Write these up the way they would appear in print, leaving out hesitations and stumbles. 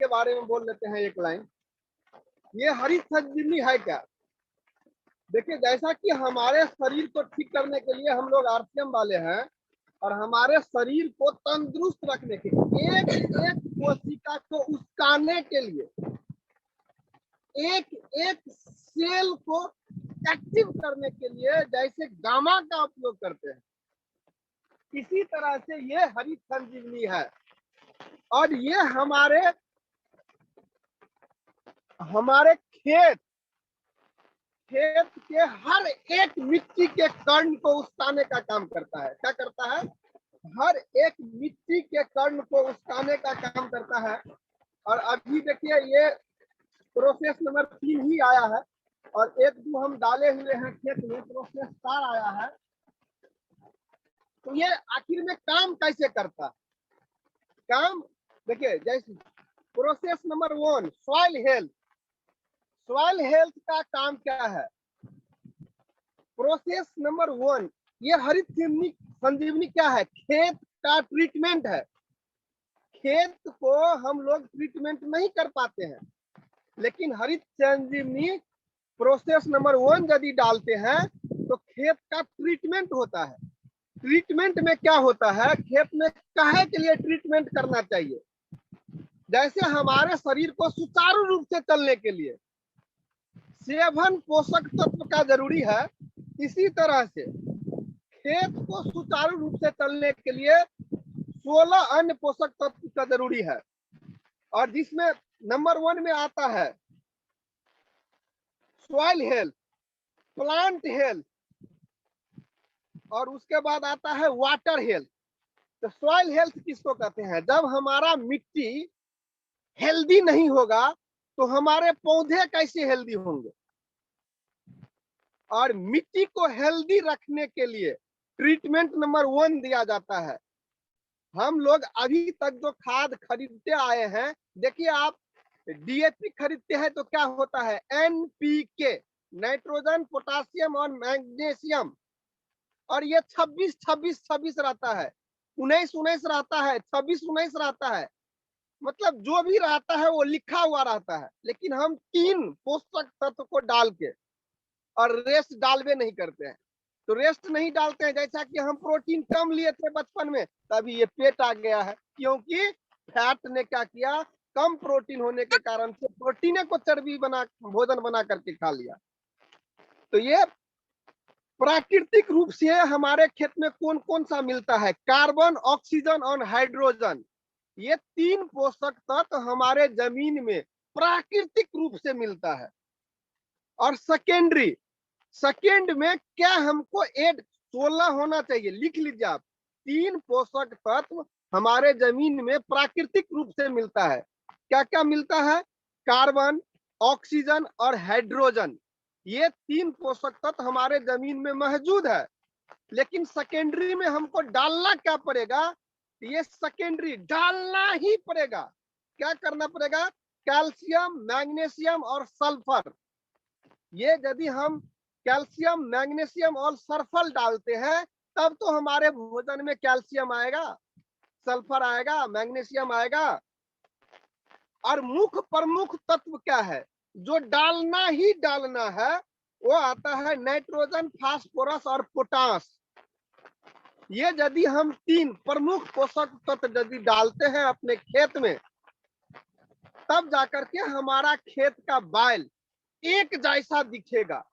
के बारे में बोल लेते हैं एक लाइन। ये हरित संजीवनी है क्या? देखिए, जैसा कि हमारे शरीर को ठीक करने के लिए हम लोग आरसीएम वाले हैं, और हमारे शरीर को तंदुरुस्त रखने के लिए, एक एक कोशिका को उस्काने के लिए, एक एक सेल को एक्टिव करने के लिए जैसे गामा का उपयोग करते हैं, इसी तरह से ये हरित संजीवनी है। और ये हमारे खेत के हर एक मिट्टी के कण को उस्काने का काम करता है। क्या करता है? हर एक मिट्टी के कण को उस्काने का काम करता है। और अभी देखिए, ये प्रोसेस नंबर 3 ही आया है, और 1-2 हम डाले हुए हैं खेत में, प्रोसेस 4 आया है। तो ये आखिर में काम कैसे करता है? काम देखिए, जैसे process number 1 soil health. Soil health का काम क्या है? प्रोसेस नंबर 1, ये हरित संजीवनी क्या है? खेत का ट्रीटमेंट है। खेत को हम लोग ट्रीटमेंट नहीं कर पाते हैं, लेकिन हरित संजीवनी प्रोसेस नंबर 1 यदि डालते हैं तो खेत का ट्रीटमेंट होता है। ट्रीटमेंट में क्या होता है? खेत में काहे के लिए ट्रीटमेंट करना चाहिए? जैसे हमारे शरीर को सुचारू रूप से चलने के लिए 7 पोषक तत्व का जरूरी है, इसी तरह से खेत को सुचारू रूप से चलने के लिए 16 अन्य पोषक तत्व का जरूरी है। और जिसमें नंबर 1 में आता है सॉइल हेल्थ, प्लांट हेल्थ, और उसके बाद आता है वाटर हेल्थ। तो सॉइल हेल्थ किसको कहते हैं? जब हमारा मिट्टी हेल्दी नहीं होगा तो हमारे पौधे कैसे हेल्दी होंगे? और मिट्टी को हेल्दी रखने के लिए ट्रीटमेंट नंबर 1 दिया जाता है। हम लोग अभी तक जो खाद खरीदते आए हैं, देखिए आप डीएपी खरीदते हैं तो क्या होता है? एनपीके, नाइट्रोजन, पोटासियम और मैग्नीशियम, और ये 26-26-26 रहता है, 19-19 रहता है, 26-19 रहता है। मतलब जो भी रहता है वो लिखा हुआ रहता है, लेकिन हम 3 पोषक तत्व को डाल के और रेस्ट डालवे नहीं करते हैं। तो रेस्ट नहीं डालते हैं, जैसा कि हम प्रोटीन कम लिए थे बचपन में, तभी ये पेट आ गया है, क्योंकि फैट ने क्या किया? कम प्रोटीन होने के कारण से प्रोटीन को चर्बी भोजन बना करके खा लिया। तो ये प्राकृतिक रूप से हमारे खेत में कौन कौन सा मिलता है? कार्बन, ऑक्सीजन और हाइड्रोजन। ये 3 पोषक तत्व हमारे जमीन में प्राकृतिक रूप से मिलता है। और सेकेंड में क्या हमको 16 होना चाहिए, लिख लीजिए आप। 3 पोषक तत्व हमारे जमीन में प्राकृतिक रूप से मिलता है। क्या क्या मिलता है? कार्बन, ऑक्सीजन और हाइड्रोजन। ये 3 पोषक तत्व हमारे जमीन में मौजूद है, लेकिन सेकेंडरी में हमको डालना क्या पड़ेगा? ये सेकेंडरी डालना ही पड़ेगा। क्या करना पड़ेगा? कैल्शियम, मैग्नीशियम और सल्फर। ये यदि हम कैल्शियम, मैग्नीशियम और सल्फर डालते हैं, तब तो हमारे भोजन में कैल्शियम आएगा, सल्फर आएगा, मैग्नीशियम आएगा। और मुख्य प्रमुख तत्व क्या है जो डालना ही डालना है? वो आता है नाइट्रोजन, फास्फोरस और पोटास। ये यदि हम 3 प्रमुख पोषक तत्व यदि डालते हैं अपने खेत में, तब जाकर के हमारा खेत का बैल एक जैसा दिखेगा।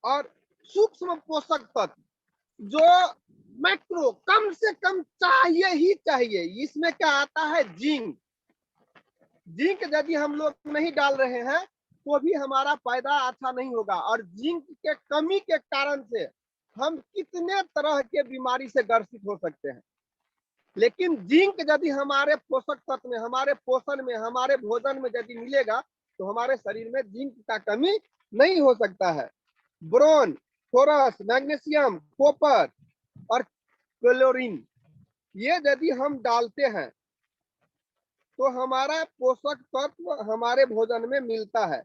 और सूक्ष्म पोषक तत्व जो मैक्रो कम से कम चाहिए ही चाहिए, इसमें क्या आता है? जिंक। जिंक यदि हम लोग नहीं डाल रहे हैं तो भी हमारा पैदा अच्छा नहीं होगा। और जिंक के कमी के कारण से हम कितने तरह के बीमारी से ग्रसित हो सकते हैं। लेकिन जिंक यदि हमारे पोषक तत्व में, हमारे पोषण में, हमारे भोजन में यदि मिलेगा तो हमारे शरीर में जिंक का कमी नहीं हो सकता है। बोरॉन, फॉस्फोरस, मैग्नीशियम, कॉपर और क्लोरीन, ये यदि हम डालते हैं तो हमारा पोषक तत्व हमारे भोजन में मिलता है।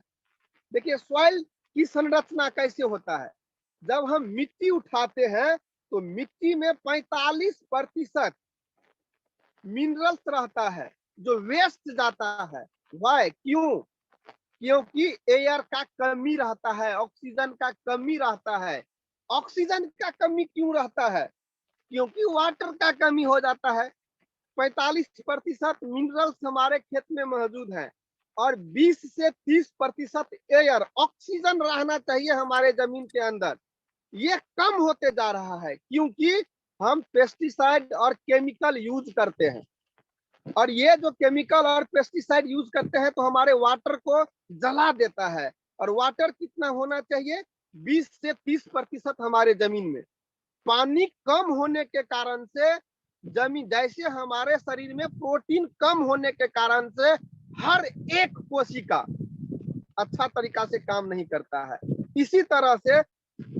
देखिए, सॉइल की संरचना कैसे होता है? जब हम मिट्टी उठाते हैं तो मिट्टी में 45% मिनरल्स रहता है, जो वेस्ट जाता है। वाई, क्यों? क्योंकि एयर का कमी रहता है, ऑक्सीजन का कमी रहता है। ऑक्सीजन का कमी क्यों रहता है? क्योंकि वाटर का कमी हो जाता है। 45% मिनरल्स हमारे खेत में मौजूद हैं और 20 से 30% एयर ऑक्सीजन रहना चाहिए हमारे जमीन के अंदर। ये कम होते जा रहा है क्योंकि हम पेस्टिसाइड और केमिकल यूज करते हैं। और ये जो केमिकल और पेस्टिसाइड यूज करते हैं तो हमारे वाटर को जला देता है। और वाटर कितना होना चाहिए? 20 से 30% हमारे जमीन में। पानी कम होने के कारण से जमीन, जैसे हमारे शरीर में प्रोटीन कम होने के कारण से हर एक कोशिका अच्छा तरीका से काम नहीं करता है। इसी तरह से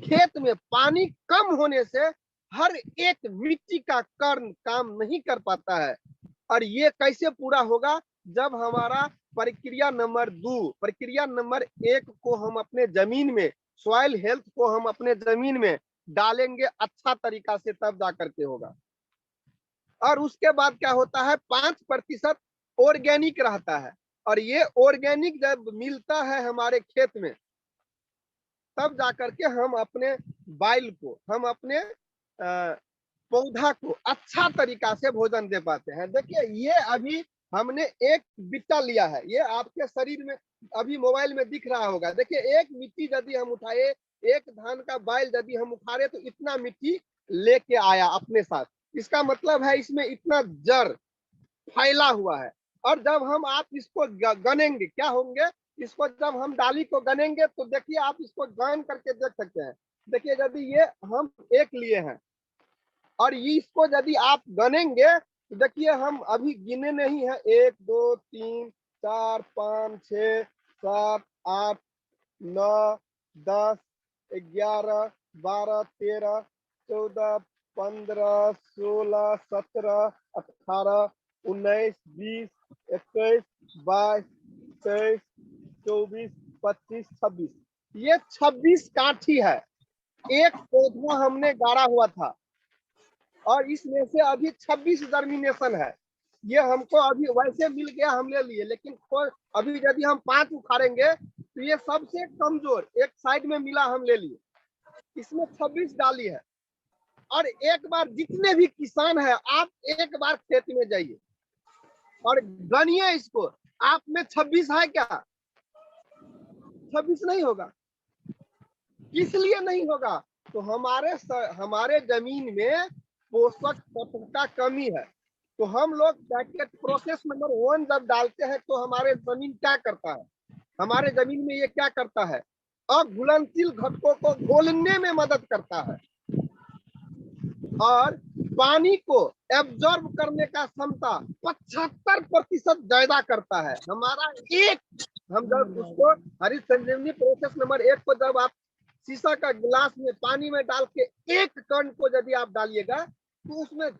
खेत में पानी कम होने से हर एक मिट्टी का कण काम नहीं कर पाता है। और ये कैसे पूरा होगा? जब हमारा प्रक्रिया नंबर 2, प्रक्रिया नंबर 1 को हम अपने जमीन में, सॉइल हेल्थ को हम अपने जमीन में डालेंगे अच्छा तरीका से, तब जाकर के होगा। और उसके बाद क्या होता है? 5% ऑर्गेनिक रहता है। और ये ऑर्गेनिक जब मिलता है हमारे खेत में, तब जाकर के हम अपने बाइल को, हम अपने पौधा को अच्छा तरीका से भोजन दे पाते हैं। देखिए, ये अभी हमने एक बिट्टा लिया है, ये आपके शरीर में अभी मोबाइल में दिख रहा होगा। देखिए, एक मिट्टी यदि हम उठाए, एक धान का बाइल यदि हम उठाए तो इतना मिट्टी लेके आया अपने साथ। इसका मतलब है इसमें इतना जड़ फैला हुआ है। और जब हम आप इसको गनेंगे, क्या होंगे? इसको जब हम डाली को गनेंगे तो देखिए, आप इसको गन करके देख सकते हैं। देखिए, यदि ये हम एक लिए हैं और ये इसको यदि आप गनेंगे तो देखिए, हम अभी गिने नहीं है, 1 2 3 4 5 6 7 8 9 10 11 12 13 14 15 16 17 18 19 20 21 22 23 24 25 26, ये 26 काठी है। एक पौधा हमने गाड़ा हुआ था और इसमें से अभी 26 जर्मिनेशन है। ये हमको अभी वैसे मिल गया, हम ले लिए, लेकिन अभी यदि हम 5 उखाड़ेंगे तो ये सबसे कमजोर एक साइड में मिला, हम ले लिए। इसमें 26 डाली है। और एक बार जितने भी किसान है, आप एक बार खेत में जाइए और गनिए इसको, आप में 26 है क्या? 26 नहीं होगा। किस लिए नहीं होगा? तो हमारे जमीन में पोषक तत्व का कमी है। तो हम लोग पैकेट प्रोसेस नंबर 1 जब डालते हैं तो हमारे जमीन क्या करता है? हमारे जमीन में ये क्या करता है? अघुलनशील घटकों को घोलने में मदद करता है और पानी को एब्जॉर्ब करने का क्षमता 75% ज्यादा करता है। हमारा एक, हम जब उसको हरित संजीवनी प्रोसेस नंबर 1 को जब आप शीशा का गिलास में पानी में डाल के एक कण को यदि आप डालिएगा तो उसमें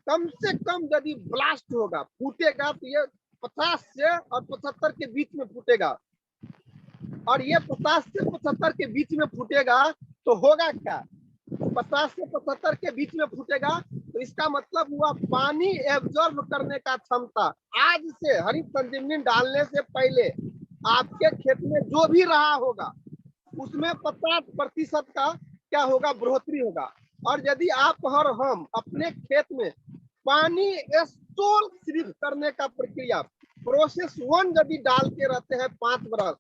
कम से कम यदि ब्लास्ट होगा, फूटेगा, तो ये 50 से और 75 के बीच में फूटेगा। और ये 50 से 75 के बीच में फूटेगा तो होगा क्या? 50 से 75 के बीच में फूटेगा तो इसका मतलब हुआ पानी एब्जॉर्ब करने का क्षमता। आज से हरित संजीवनी डालने से पहले आपके खेत में जो भी रहा होगा उसमें 50% का क्या होगा? बढ़ोतरी होगा। और यदि आप और हम अपने खेत में पानी स्टोर सिर्फ करने का प्रक्रिया प्रोसेस 1 यदि डाल के रहते हैं 5 बरस,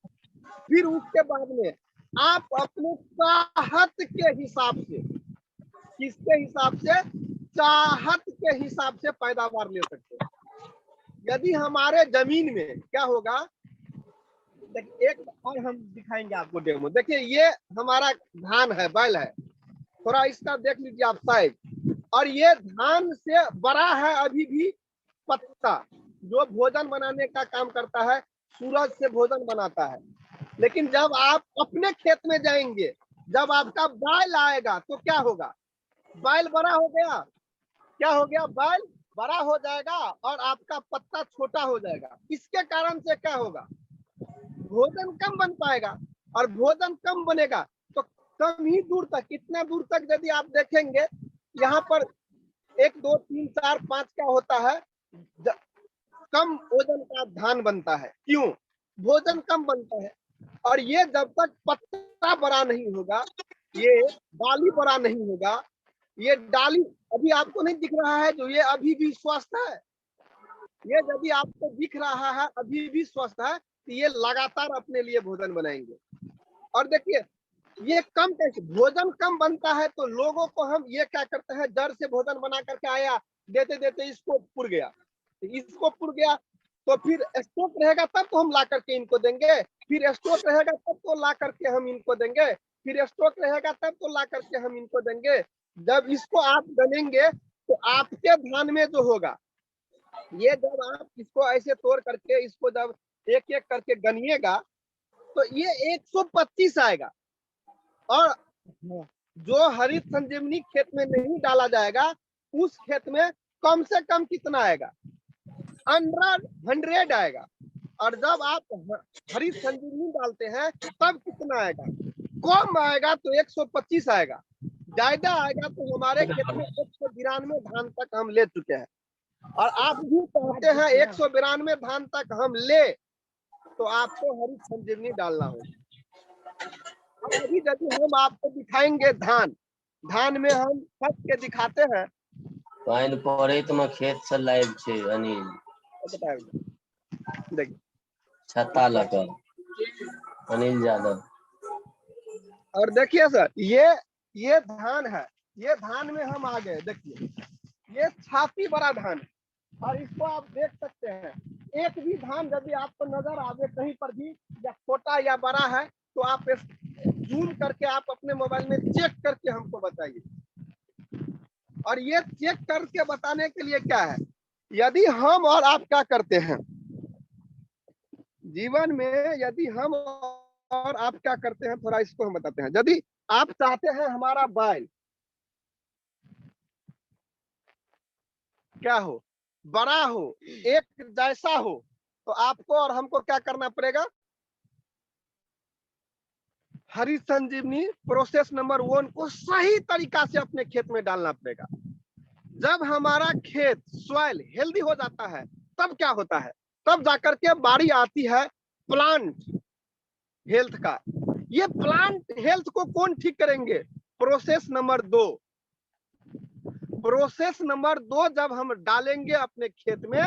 फिर उसके बाद में आप अपने चाहत के हिसाब से, किसके हिसाब से? चाहत के हिसाब से पैदावार ले सकते हैं। यदि हमारे जमीन में क्या होगा? एक और हम दिखाएंगे आपको डेमो। देखिए, ये हमारा धान है, बैल है, थोड़ा इसका देख लीजिए आप साइज। और ये धान से बड़ा है अभी भी पत्ता, जो भोजन बनाने का काम करता है, सूरज से भोजन बनाता है। लेकिन जब आप अपने खेत में जाएंगे, जब आपका बैल आएगा तो क्या होगा? बैल बड़ा हो गया, क्या हो गया? बैल बड़ा हो जाएगा और आपका पत्ता छोटा हो जाएगा। इसके कारण से क्या होगा? भोजन कम बन पाएगा। और भोजन कम बनेगा तो कम ही दूर तक, कितना दूर तक यदि आप देखेंगे, यहाँ पर 1 2 3 4 5 क्या होता है? कम वजन का धान बनता है। क्यों? भोजन कम बनता है। और ये जब तक पत्ता बड़ा नहीं होगा, ये डाली बड़ा नहीं होगा, ये डाली अभी आपको नहीं दिख रहा है जो ये अभी भी स्वस्थ है, ये यदि आपको दिख रहा है अभी भी स्वस्थ है, तो ये लगातार अपने लिए भोजन बनाएंगे। और देखिए ये कम कैसे भोजन कम बनता है, तो लोगों को हम ये क्या करते हैं, जड़ से भोजन बना करके आया, देते देते इसको पुर गया, तो फिर स्टॉक रहेगा तब तो हम ला करके इनको देंगे, फिर स्टॉक रहेगा तब तो ला करके हम इनको देंगे, फिर स्टॉक रहेगा तब तो ला करके हम इनको देंगे। जब इसको आप गनेंगे तो आपके धान में जो होगा, ये जब आप इसको ऐसे तोड़ करके इसको जब एक एक करके गनिएगा तो ये 125 आएगा। और जो हरित संजीवनी खेत में नहीं डाला जाएगा उस खेत में कम से कम कितना आएगा, 100 आएगा। और जब आप हरित संजीवनी डालते हैं तब कितना आएगा, कम आएगा तो 125 आएगा, ज्यादा आएगा तो हमारे खेत में 192 धान तक हम ले चुके हैं। और आप भी कहते हैं 192 धान तक हम ले, तो आपको हरित संजीवनी डालना होगा। अभी यदि हम आपको दिखाएंगे धान में हम फट के दिखाते हैं, पानी पड़े तो मैं खेत से लाइव छे अनिल, देखिए छत्ता लगा अनिल यादव। और देखिए सर ये धान है, ये धान में हम आ गए, देखिए ये छाती बड़ा धान है। और इसको आप देख सकते हैं, एक भी धान यदि आपको नजर आवे कहीं पर भी या छोटा या बड़ा है तो आप जूम करके आप अपने मोबाइल में चेक करके हमको बताइए। और ये चेक करके बताने के लिए क्या है, यदि हम और आप क्या करते हैं जीवन में, यदि हम और आप क्या करते हैं थोड़ा इसको हम बताते हैं। यदि आप चाहते हैं हमारा बैल क्या हो, बड़ा हो, एक जैसा हो, तो आपको और हमको क्या करना पड़ेगा, हरित संजीवनी प्रोसेस नंबर 1 को सही तरीका से अपने खेत में डालना पड़ेगा। जब हमारा खेत सॉइल हेल्दी हो जाता है तब क्या होता है, तब जाकर के बारी आती है प्लांट हेल्थ का। ये प्लांट हेल्थ को कौन ठीक करेंगे, प्रोसेस नंबर 2। प्रोसेस नंबर 2 जब हम डालेंगे अपने खेत में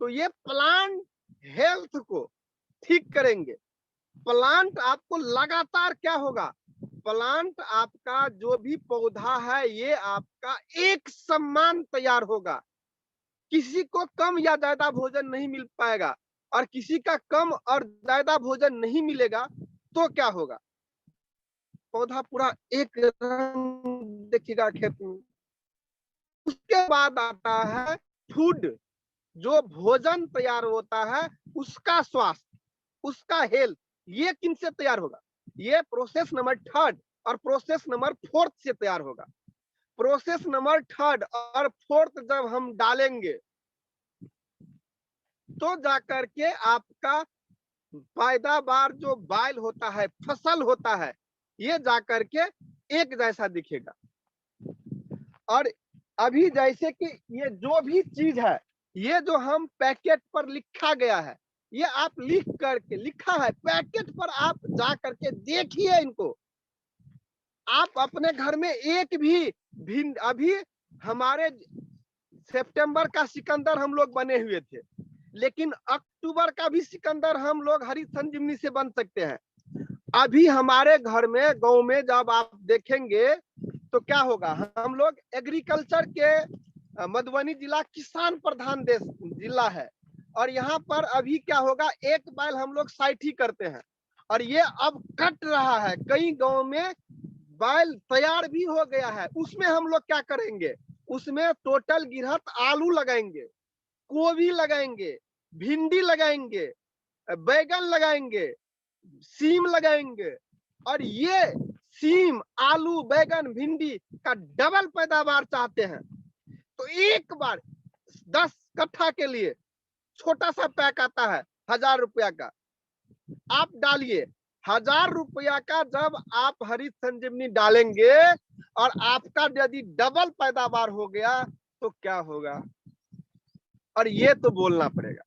तो ये प्लांट हेल्थ को ठीक करेंगे। प्लांट आपको लगातार क्या होगा, प्लांट आपका जो भी पौधा है ये आपका एक समान तैयार होगा, किसी को कम या ज्यादा भोजन नहीं मिल पाएगा। और किसी का कम और ज्यादा भोजन नहीं मिलेगा तो क्या होगा, पौधा पूरा एक रंग देखिएगा खेत में। उसके बाद आता है फूड, जो भोजन तैयार होता है उसका स्वास्थ्य, उसका हेल्थ, ये किन से तैयार होगा, ये प्रोसेस नंबर 3 और प्रोसेस नंबर 4 से तैयार होगा। प्रोसेस नंबर 3 और 4 जब हम डालेंगे तो जाकर के आपका पैदावार जो बैल होता है, फसल होता है, ये जाकर के एक जैसा दिखेगा। और अभी जैसे कि ये जो भी चीज है, ये जो हम पैकेट पर लिखा गया है, ये आप लिख करके लिखा है पैकेट पर, आप जा करके देखिए इनको। आप अपने घर में एक भी अभी हमारे सितंबर का सिकंदर हम लोग बने हुए थे, लेकिन अक्टूबर का भी सिकंदर हम लोग हरित संजीवनी से बन सकते हैं। अभी हमारे घर में गांव में जब आप देखेंगे तो क्या होगा, हम लोग एग्रीकल्चर के मधुबनी जिला किसान प्रधान देश जिला है। और यहाँ पर अभी क्या होगा, एक बैल हम लोग 60 करते हैं और ये अब कट रहा है, कई गांव में बैल तैयार भी हो गया है। उसमें हम लोग क्या करेंगे, उसमें टोटल गिरहत आलू लगाएंगे, गोभी लगाएंगे, भिंडी लगाएंगे, बैगन लगाएंगे, सीम लगाएंगे। और ये सीम, आलू, बैगन, भिंडी का डबल पैदावार चाहते हैं तो एक बार 10 कट्ठा के लिए छोटा सा पैक आता है 1000 रुपया का, आप डालिए। 1000 रुपया का जब आप हरित संजीवनी डालेंगे और आपका यदि डबल पैदावार हो गया तो क्या होगा, और ये तो बोलना पड़ेगा।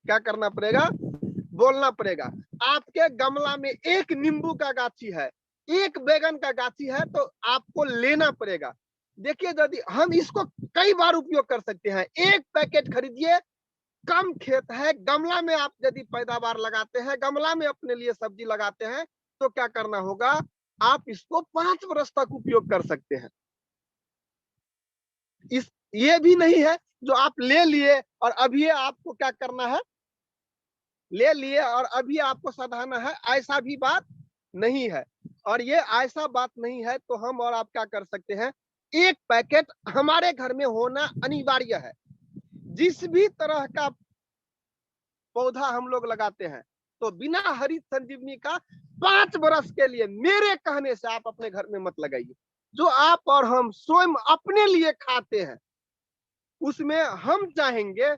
क्या करना पड़ेगा, बोलना पड़ेगा। आपके गमला में एक नींबू का गाछी है, एक बैगन का गाछी है, तो आपको लेना पड़ेगा। देखिए यदि हम इसको कई बार उपयोग कर सकते हैं। एक पैकेट खरीदिए, कम खेत है, गमला में आप यदि पैदावार लगाते हैं, गमला में अपने लिए सब्जी लगाते हैं, तो क्या करना होगा, आप इसको 5 वर्ष तक उपयोग कर सकते हैं। इस ये भी नहीं है जो आप ले लिए और अभी आपको क्या करना है, ले लिए और अभी आपको सधाना है, ऐसा भी बात नहीं है। और ये ऐसा बात नहीं है तो हम और आप क्या कर सकते हैं, एक पैकेट हमारे घर में होना अनिवार्य है। जिस भी तरह का पौधा हम लोग लगाते हैं, तो बिना हरित संजीवनी का 5 वर्ष के लिए मेरे कहने से आप अपने घर में मत लगाइए। जो आप और हम स्वयं अपने लिए खाते हैं, उसमें हम चाहेंगे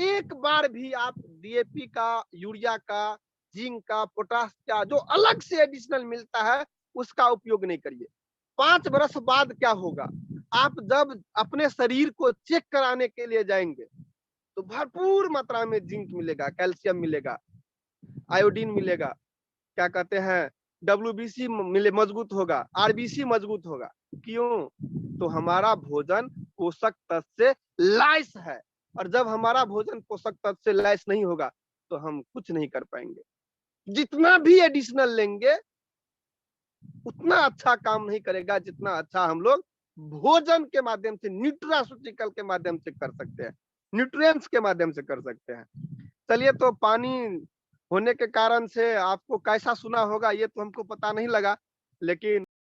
एक बार भी आप डीएपी का, यूरिया का, जिंक का, पोटाश का जो अलग से एडिशनल मिलता है उसका उपयोग नहीं करिए। 5 वर्ष बाद क्या होगा, आप जब अपने शरीर को चेक कराने के लिए जाएंगे तो भरपूर मात्रा में जिंक मिलेगा, कैल्शियम मिलेगा, आयोडीन मिलेगा, क्या कहते हैं, डब्ल्यूबीसी मिले मजबूत होगा, आरबीसी मजबूत होगा। क्यों? तो हमारा भोजन पोषक तत्व से लैस है, और जब हमारा भोजन पोषक तत्व से लैस नहीं होगा तो हम कुछ नहीं कर पाएंगे। जितना भी एडिशनल लेंगे उतना अच्छा काम नहीं करेगा जितना अच्छा हम लोग भोजन के माध्यम से, न्यूट्रास्यूटिकल के माध्यम से कर सकते हैं, न्यूट्रिएंट्स के माध्यम से कर सकते हैं। चलिए, तो पानी होने के कारण से आपको कैसा सुना होगा ये तो हमको पता नहीं लगा, लेकिन